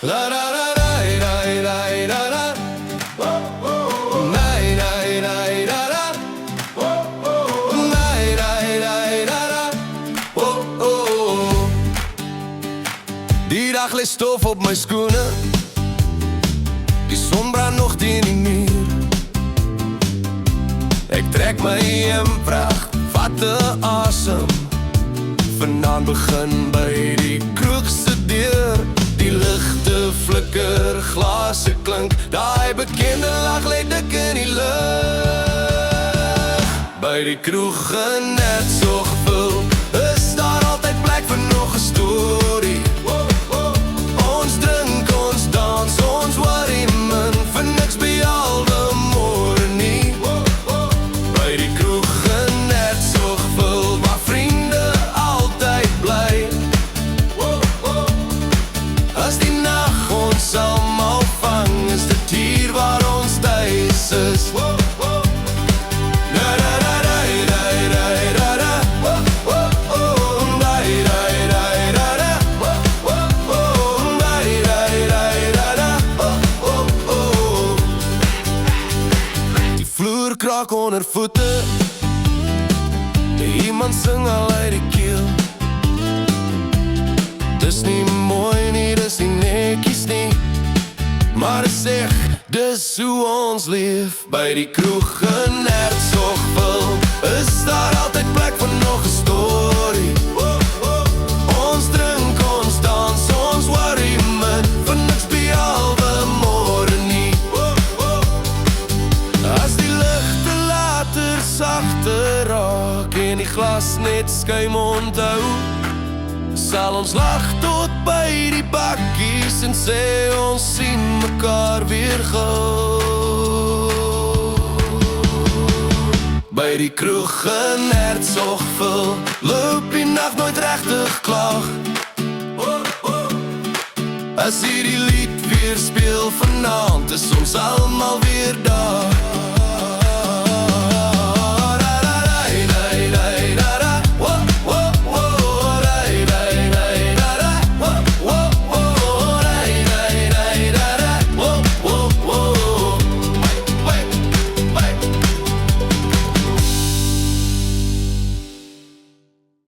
La la la la la la la la. La la la la la. La la la la. Oh oh. Die dag ligt stof op mijn schoenen. Die zon brandt nog in die muur. Ik trek my in pracht, vat de asem. Vanaand begin by die kroegse deur. Die ligte flikker, glase klink. Daai bekende lag lê dik in die lug. By die kroeg net so gevul, is daar altyd plek vir nog 'n storie. Ons drink, ons dans, ons worry min, vir niks behalwe môre nie. By die kroeg net so gevul, waar vriende altyd bly. As die nag ons almal vang, is dit hier waar ons tuis is. Die vloer kraak onder voete, iemand sing al uit die keel. Dis nie mooi nie, dis nie netjies nie, maar ek sê, dis hoe ons leef. By die kroeg in Hertzogville is daar altyd plek vir nog 'n storie. Ons drink, ons dans, ons worry min, vir niks behalwe môre nie. As die ligte later sagter raak en die glas net skuim onthou, sal ons lag tot by die bakkies en sê ons sien mekaar weer gou. By die kroeg in Hertzogville loop die nag nooit regtig klaar. As hierdie lied weer speel vanaand, is ons almal weer daar.